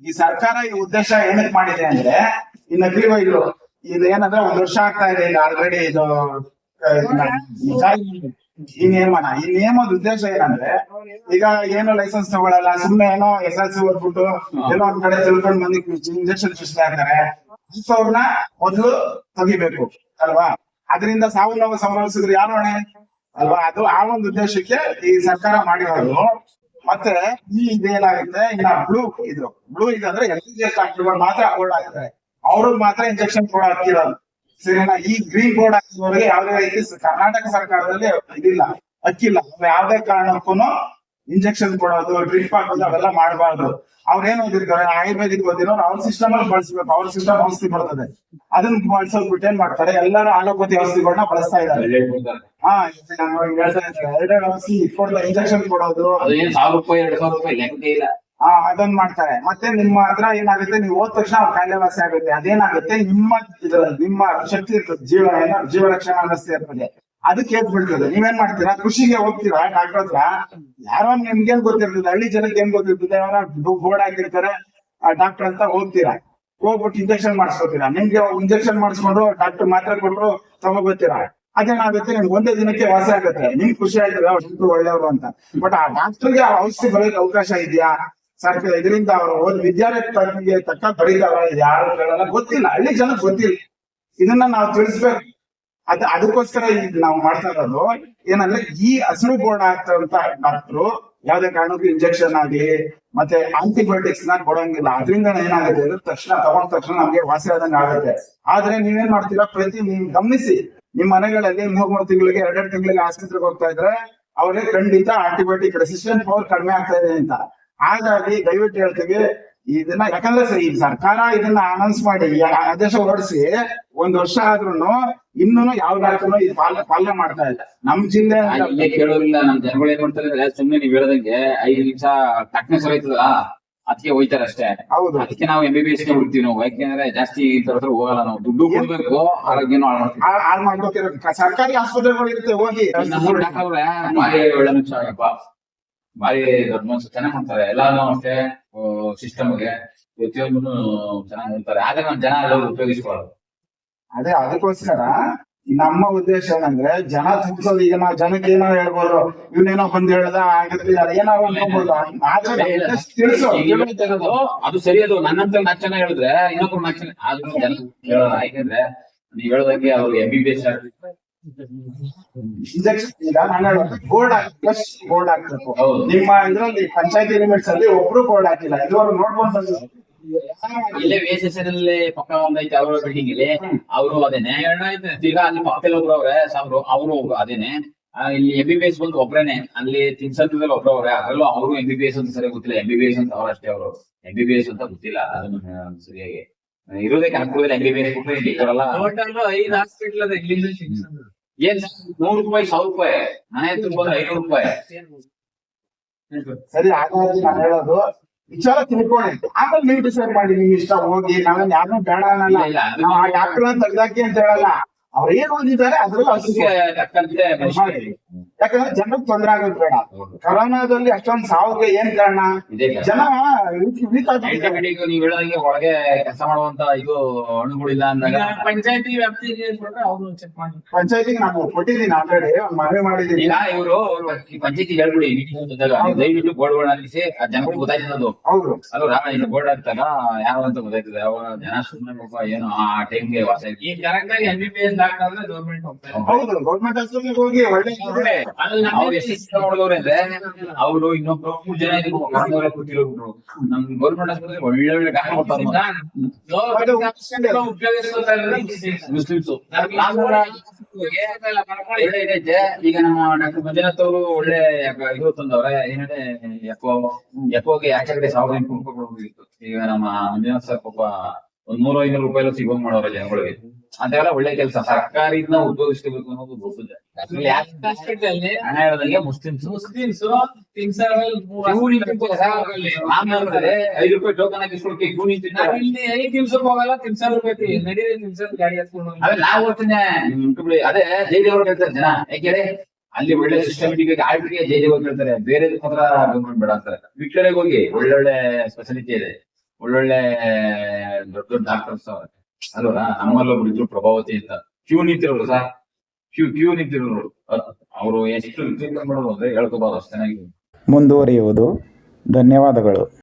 ಈ ಸರ್ಕಾರ ಈ ಉದ್ದೇಶ ಏನಕ್ಕೆ ಮಾಡಿದೆ ಅಂದ್ರೆ ಈ ನಕಲಿ ವೈದ್ಯರು ಇದು ಏನಂದ್ರೆ 1 ವರ್ಷ ಆಗ್ತಾ ಇದೆ ಈಗ ಆಲ್ರೆಡಿ ಇದು ಈ ನಿಯಮದ ಉದ್ದೇಶ ಏನಂದ್ರೆ ಈಗ ಏನೋ ಲೈಸೆನ್ಸ್ ತಗೊಳಲ್ಲ ಸುಮ್ನೆ ಏನೋ SLC ಓದ್ಬಿಟ್ಟು ಏನೋ ಒಂದ್ ಕಡೆ ತಿಳ್ಕೊಂಡ್ ಬಂದು ಇಂಜೆಕ್ಷನ್ ಚುಚ್ತಾ ಇರ್ತಾರೆ ಅವ್ರನ್ನ ಮೊದ್ಲು ತೆಗಿಬೇಕು ಅಲ್ವಾ. ಅದರಿಂದ ಸಾವು ನೋವು ಸಂಭವಿಸಿದ್ರು ಯಾರು ಹೊಣೆ ಅಲ್ವಾ. ಅದು ಆ ಒಂದು ಉದ್ದೇಶಕ್ಕೆ ಈ ಸರ್ಕಾರ ಮಾಡಿರೋದು. ಮತ್ತೆ ಈ ಇದೇನಾಗುತ್ತೆ ಇನ್ನ ಬ್ಲೂ ಇದಂದ್ರೆ MBBS ಡಾಕ್ಟರ್ಗಳು ಮಾತ್ರ ಬೋರ್ಡ್ ಹಾಕ್ತಾರೆ, ಅವ್ರಿಗೆ ಮಾತ್ರ ಇಂಜೆಕ್ಷನ್ ಕೂಡ ಹಾಕಿರೋದು ಸರಿನಾ. ಈ ಗ್ರೀನ್ ಬೋರ್ಡ್ ಹಾಕಿದವರಿಗೆ ಯಾವ್ದೇ ರೀತಿ ಕರ್ನಾಟಕ ಸರ್ಕಾರದಲ್ಲಿ ಇದಿಲ್ಲ, ಅಕ್ಕಿಲ್ಲ. ಯಾವ್ದೇ ಕಾರಣಕ್ಕೂ ಇಂಜೆಕ್ಷನ್ ಕೊಡೋದು ಡ್ರಿಪ್ ಹಾಕೋದು ಅವೆಲ್ಲ ಮಾಡಬಾರ್ದು. ಅವ್ರೇನ್ ಓದಿರ್ತಾರೆ ಆಯುರ್ವೇದಿಕ್ ಓದಿರೋ ಅವ್ರ ಸಿಸ್ಟಮ್ ಅಲ್ಲಿ ಬಳಸ್ಬೇಕು, ಅವ್ರ ಸಿಸ್ಟಮ್ ಔಷಧಿ ಬರ್ತದೆ ಅದನ್ನ ಬಳಸೋದ್ಬಿಟ್ಟು ಏನ್ ಮಾಡ್ತಾರೆ ಎಲ್ಲರೂ ಅಲೋಪತಿ ಔಷಧಿಗಳನ್ನ ಬಳಸ್ತಾ ಇದ್ದಾರೆ. ಹಾ ಎರಡೆರಡು ಔಷಧಿ ಇಟ್ಕೊಂಡು ಇಂಜೆಕ್ಷನ್ ಕೊಡೋದು ಅದನ್ನ ಮಾಡ್ತಾರೆ. ಮತ್ತೆ ನಿಮ್ಮ ಹತ್ರ ಏನಾಗುತ್ತೆ ನೀವು ಹೋದ ತಕ್ಷಣ ಅವ್ರ ಕಾಯಿಲೆ ವಾಸಿ ಆಗುತ್ತೆ. ಅದೇನಾಗುತ್ತೆ ನಿಮ್ಮ ಶಕ್ತಿ ಇರ್ತದೆ, ಜೀವ ರಕ್ಷಣಾ ವ್ಯವಸ್ಥೆ ಇರ್ತದೆ, ಅದಕ್ಕೆ ಏತ್ ಬಿಡ್ತದೆ. ನೀವೇನ್ ಮಾಡ್ತೀರಾ ಕೃಷಿಗೆ ಹೋಗ್ತೀರಾ ಡಾಕ್ಟರ್ ಹತ್ರ, ಯಾರೋ ನಿಮ್ಗೇನ್ ಗೊತ್ತಿರ್ತದೆ, ಹಳ್ಳಿ ಜನಕ್ಕೆ ಏನ್ ಗೊತ್ತಿರ್ತದೆ, ಅವರ ಬೋರ್ಡ್ ಹಾಕಿರ್ತಾರೆ ಡಾಕ್ಟರ್ ಅಂತ ಹೋಗ್ತೀರಾ, ಹೋಗ್ಬಿಟ್ಟು ಇಂಜೆಕ್ಷನ್ ಮಾಡಿಸ್ಕೊತೀರಾ. ನಿಮ್ಗೆ ಇಂಜೆಕ್ಷನ್ ಮಾಡಿಸ್ಕೊಂಡ್ರು ಡಾಕ್ಟರ್ ಮಾತ್ರ ಕೊಟ್ರು ತಗೋಬರ್ತೀರಾ. ಅದೇನಾಗುತ್ತೆ ನಿಮ್ಗೆ ಒಂದೇ ದಿನಕ್ಕೆ ವಾಸಿ ಆಗುತ್ತೆ, ನಿಮ್ಗೆ ಖುಷಿ ಆಯ್ತದೆ ಡಾಕ್ಟರ್ ಒಳ್ಳೆಯವರು ಅಂತ. ಬಟ್ ಆ ಡಾಕ್ಟರ್ಗೆ ಆ ಔಷಧಿ ಬರೋಕೆ ಅವಕಾಶ ಇದೆಯಾ ಸರ್ಕಾರ? ಇದರಿಂದ ಅವರು ವಿದ್ಯಾರ್ಥಿಗೆ ತಕ್ಕ ಬರೀತಾರ ಯಾರು ಕೇಳಲ್ಲ, ಗೊತ್ತಿಲ್ಲ, ಹಳ್ಳಿ ಜನಕ್ಕೆ ಗೊತ್ತಿಲ್ಲ. ಇದನ್ನ ನಾವು ತಿಳಿಸ್ಬೇಕು. ಅದಕ್ಕೋಸ್ಕರ ಈಗ ನಾವು ಮಾಡ್ತಾ ಇರೋದು ಏನಂದ್ರೆ ಈ ಹಸಿರು ಬೋರ್ಡ್ ಆಗ್ತಂತ ಡಾಕ್ಟ್ರು ಯಾವ್ದೇ ಕಾರಣಕ್ಕೂ ಇಂಜೆಕ್ಷನ್ ಆಗ್ಲಿ ಮತ್ತೆ ಆಂಟಿಬಯೋಟಿಕ್ಸ್ ನ ಕೊಡಂಗಿಲ್ಲ. ಅದರಿಂದ ಏನಾಗುತ್ತೆ ತಗೊಂಡ ತಕ್ಷಣ ನಮ್ಗೆ ವಾಸಿ ಆದಂಗೆ ಆಗುತ್ತೆ. ಆದ್ರೆ ನೀವೇನ್ ಮಾಡ್ತೀರಾ ನೀವು ಗಮನಿಸಿ, ನಿಮ್ ಮನೆಗಳಲ್ಲಿ 3 ತಿಂಗಳಿಗೆ 2 ತಿಂಗಳಿಗೆ ಆಸ್ಪತ್ರೆಗೆ ಹೋಗ್ತಾ ಇದ್ರೆ ಅವ್ರಿಗೆ ಖಂಡಿತ ಆಂಟಿಬಯೋಟಿಕ್ ರೆಸಿಸ್ಟೆಂಟ್ ಪವರ್ ಕಡಿಮೆ ಆಗ್ತಾ ಇದೆ ಅಂತ. ಹಾಗಾಗಿ ದಯವಿಟ್ಟು ಹೇಳ್ತೀವಿ ಇದನ್ನ, ಯಾಕಂದ್ರೆ ಈ ಸರ್ಕಾರ ಇದನ್ನ ಅನೌನ್ಸ್ ಮಾಡಿ ಆದೇಶ ಹೊರಡಿಸಿ 1 ವರ್ಷ ಆದ್ರೂ ಇನ್ನೂ ಯಾವ ಡಾಕ್ಟರ್ನು ಇದು ಪಾಲನೆ ಮಾಡ್ತಾ ಇಲ್ಲ. ನಮ್ ಜಿಲ್ಲೆ ಕೇಳೋರಿಲ್ಲ. ನಮ್ ಜನಗಳು ಏನ್ ಮಾಡ್ತಾರೆ ಸುಮ್ನೆ ನೀವ್ ಹೇಳ್ದಂಗೆ 5 ನಿಮಿಷ ಟಕ್ನೆ ಸರಿತದ ಅದಕ್ಕೆ ಹೋಯ್ತಾರೆ ಅಷ್ಟೇ. ಹೌದು, ಅದಕ್ಕೆ ನಾವು MBBS ಗೆ ಹುಡ್ತೀವಿ ನಾವು. ಯಾಕೆಂದ್ರೆ ಜಾಸ್ತಿ ಹತ್ರ ಹೋಗಲ್ಲ ನಾವು, ದುಡ್ಡು ಕೊಡ್ಬೇಕು, ಆರೋಗ್ಯನೂ ಹಾಳು ಮಾಡ್ಕೋತಿರೋ ಸರ್ಕಾರಿ ಆಸ್ಪತ್ರೆಗಳು ಇರುತ್ತೆ ಹೋಗಿ. ಭಾರಿ ಒಳ್ಳೆ ನಿಮಿಷ ಭಾರಿ ದೊಡ್ಡ ಮನ್ಸು ಚೆನ್ನಾಗ್ ಮಾಡ್ತಾರೆ ಎಲ್ಲಾನು ಅಷ್ಟೇ. ಸಿಸ್ಟಮ್ಗೆ ಪ್ರತಿಯೊಂದನ್ನು ಚೆನ್ನಾಗಿ ನೋಡ್ತಾರೆ. ಆದ್ರೆ ನಮ್ ಜನ ಎಲ್ಲರೂ ಉಪಯೋಗಿಸ್ಕೊಳ್ಳೋದು. ಅದೇ ಅದಕ್ಕೋಸ್ಕರ ನಮ್ಮ ಉದ್ದೇಶ ಏನಂದ್ರೆ ಜನ ತುಂಬಿಸೋದು. ಈಗ ನಾವು ಜನಕ್ಕೆ ಏನೋ ಹೇಳ್ಬೋದು, ಇವನೇನೋ ಬಂದ್ ಹೇಳ್ದ ಆಗತ್ತೆ ಏನೋ ಅನ್ಕೋಬಹುದು, ಅದು ಸರಿ. ಅದು ನನ್ನಂತ 4 ಜನ ಹೇಳಿದ್ರೆ ಇನ್ನೊಬ್ರು 4 ಜನ ಆದ್ರೂ ಜನ ಹೇಳೋಣ. ಯಾಕಂದ್ರೆ ನೀವ್ ಹೇಳೋದಂಗೆ ಅವ್ರು MBBS ಇಂಜೆಕ್ಷನ್ ಈಗ ನಾನು ಬೋರ್ಡ್ ಹಾಕ್ಬೇಕು. ನಿಮ್ಮ ಇದ್ರಲ್ಲಿ ಪಂಚಾಯತಿ ಲಿಮಿಟ್ಸ್ ಅಲ್ಲಿ ಒಬ್ರು ಬೋರ್ಡ್ ಹಾಕಿಲ್ಲ, ಇದುವರೆಗೂ ನೋಡ್ಕೊಂಡು ಇಲ್ಲೇ VSSN ಅಲ್ಲಿ ಪಕ್ಕ ಒಂದೈತೆ ಅವ್ರ ಬಿಲ್ಡಿಂಗ್ ಇಲ್ಲಿ, ಅವರು ಅದೇನೆ. ಈಗ ಅಲ್ಲಿ ಪಕ್ಕದಲ್ಲಿ ಒಬ್ರು ಅವ್ರೆ ಸಾಬ್ರು, ಅವರು ಅದೇನೆ. ಇಲ್ಲಿ MBBS ಬಂದು ಒಬ್ರೇನೆ, ಅಲ್ಲಿ ತಿನ್ಸಂತದಲ್ಲಿ ಒಬ್ರು ಅವ್ರೆ. ಅದ್ರಲ್ಲೂ ಅವರು MBBS ಅಂತ ಸರಿಯಾಗಿ ಗೊತ್ತಿಲ್ಲ. MBBS ಅಂತ ಅವ್ರಷ್ಟೇ, ಅವರು MBBS ಅಂತ ಗೊತ್ತಿಲ್ಲ ಅದನ್ನು ಸರಿಯಾಗಿ. ಇರೋದೇ ಕನಕಪುರದಲ್ಲಿ MBBS ಕೊಟ್ಟರೆ ಇಲ್ಲಿ ಕೊಡಲ್ಲ. 5 ಹಾಸ್ಪಿಟಲ್ ಅದ ಇಲ್ಲಿಂದ ಏನ್ 100 ರೂಪಾಯಿ 1000 ರೂಪಾಯಿ, ಮನೆ ತುಂಬ 500 ರೂಪಾಯಿ. ಸರಿ, ಹಾಗಾಗಿ ನಾನು ಹೇಳೋದು ವಿಚಾರ ತಿಳ್ಕೊಳ್ಳಿ, ಆಮೇಲೆ ನೀವು ಡಿಸೈಡ್ ಮಾಡಿ. ನೀವು ಇಷ್ಟ ಹೋಗಿ, ನಾವೇನ್ ಯಾರನ್ನೂ ಬೇಡ ಅನ್ನಲ್ಲ, ನಾವು ಆ ಡಾಕ್ಟರ್ ತೆಗ್ದಾಕಿ ಅಂತ ಹೇಳಲ್ಲ. ಅವ್ರು ಏನ್ ಓದಿದ್ದಾರೆ ಅದ್ರಲ್ಲಿ ಯಾಕಂದ್ರೆ ಜನಕ್ಕೆ ತೊಂದರೆ ಆಗೋದು ಬೇಡ. ಕೊರೋನಾದಲ್ಲಿ ಅಷ್ಟೊಂದು ಸಾವಿಗೆ ಏನ್ ಕಾರಣ? ಜನ ನೀವು ಹೇಳೋದಂಗೆ ಒಳಗೆ ಕೆಲಸ ಮಾಡುವಂತ ಇದು ಅಣುಗಳಿಲ್ಲ ಅಂದಾಗ ಪಂಚಾಯತಿ ವ್ಯಾಪ್ತಿಗೆ ಪಂಚಾಯತಿಗೆ ನಾನು ಕೊಟ್ಟಿದ್ದೀನಿ, ಆಲ್ರೆಡಿ ಒಂದು ಮನವಿ ಮಾಡಿದ್ದೀನಿ. ಈಗ ಇವರು ಪಂಚಾಯತಿ ಹೇಳ್ಬಿಡಿ ದಯವಿಟ್ಟು ಬೋರ್ಡ್ಗಳನ್ನ ಹಾಕಿಸಿ ಜನಗಳಿಗೆ ಗೊತ್ತಾಯ್ತದೆ. ಹೌದು, ಅಲ್ವಾ? ಇಲ್ಲಿ ಬೋರ್ಡ್ ಹಾಕ್ತಾಗ ಯಾರು ಅಂತ ಗೊತ್ತಾಯ್ತದೆ. ಅವಾಗ ಜನ ಸುಮ್ಮನೆ ಏನು ಆ ಟೈಮ್ಗೆ ವಾಸ ಈ ಕರೆಕ್ಟಾಗಿ MBBS ಡಾಕ್ಟರ್ ಅಂದ್ರೆ ಗೌರ್ಮೆಂಟ್ ಹೋಗ್ತಾರೆ. ಹೌದು, ಗೌರ್ಮೆಂಟ್ ಹಾಸ್ಪಿಟಲ್ಗೆ ಹೋಗಿ ಒಳ್ಳೆ ನೋಡಿದವ್ರೆ ಅಂದ್ರೆ ಅವರು ಇನ್ನೊಬ್ರು 3 ಜನ ಕೂತಿರೋರು. ನಮ್ ಗೌರ್ಮೆಂಟ್ ಆಸ್ಪತ್ರೆ ಒಳ್ಳೆ ಒಳ್ಳೆ ಡಾಕ್ಟರ್ ಬರ್ತಾರೆ. ಮುಸ್ಲಿಮ್ಸ್ ಈಗ ನಮ್ಮ ಡಾಕ್ಟರ್ ಮಂಜುನಾಥ್ ಅವರು ಒಳ್ಳೆ ಇದು ತಂದವ್ರೆ. ಏನಂದ್ರೆ ಎಫೋಗೆ ಆಚೆ ಕಡೆ 1800 ರೂಪಾಯಿ ಹೋಗಿತ್ತು. ಈಗ ನಮ್ಮ ಮಂಜುನಾಥ್ ಸರ್ ಪಾಪ 100-500 ರೂಪಾಯಿ ಸಿಗೋಂಗ್ ಮಾಡೋರ ಜನಗಳಿಗೆ. ಅದೆಲ್ಲ ಒಳ್ಳೆ ಕೆಲಸ. ಸರ್ಕಾರಿನ ಉಪಯೋಗಿಸ್ಕೋಬೇಕು ಅನ್ನೋದು ಗೊತ್ತಿದೆ. ಹಣ ಹೇಳದಂಗೆ ಮುಸ್ಲಿಮ್ಸ್ 5 ರೂಪಾಯಿ ಟೋಕನ್ ಹಾಕಿಸ್ಕೊಳಕ್ಕೆ ಕ್ಯೂ ನಿಂತಿರ್ತಾರೆ. 5 ನಿಮಿಷಕ್ಕೆ ಹೋಗಲ್ಲ, 1000 ರೂಪಾಯಿ ನಡೀರಿ, 1000 ಗಾಡಿ ಹಾಕೊಂಡು ನಾವು ಓದ್ತೀನಿ. ಅದೇ ಜೈದೇವ್ರು ಹೇಳ್ತಾರೆ ಜನ, ಯಾಕೆ ಅಲ್ಲಿ ಒಳ್ಳೆ ಸಿಸ್ಟಮೆಟಿಕ್ ಆಗಿ ಜೈದೇವ್ರು ಹೇಳ್ತಾರೆ. ಬೇರೆ ಗೌರ್ಮೆಂಟ್ ಬೇಡ ಅಂತಾರೆ. ವಿಕ್ಟೋರಿಯಾಗ ಹೋಗಿ ಒಳ್ಳೊಳ್ಳೆ ಸ್ಪೆಷಾಲಿಟಿ ಇದೆ. ಒಳ್ಳೊಳ್ಳೆ ದೊಡ್ಡ ದೊಡ್ಡ ಡಾಕ್ಟರ್ಸ್ ಅವ್ರೆ ಅಲ್ವಾ. ನಮ್ಮಲ್ಲಿ ಒಬ್ರು ಇದ್ರು ಪ್ರಭಾವತಿ ಅಂತ, ಕ್ಯೂ ನಿಂತಿರೋರು ಸರ್, ಕ್ಯೂ ನಿಂತಿರೋರು. ಅವರು ಎಷ್ಟು ಟ್ರೀಟ್ಮೆಂಟ್ ಮಾಡೋದು ಅಂದ್ರೆ ಹೇಳ್ಕೋಬಾರ್ದು, ಅಷ್ಟು ಚೆನ್ನಾಗಿ ಮುಂದುವರಿಯುವುದು. ಧನ್ಯವಾದಗಳು.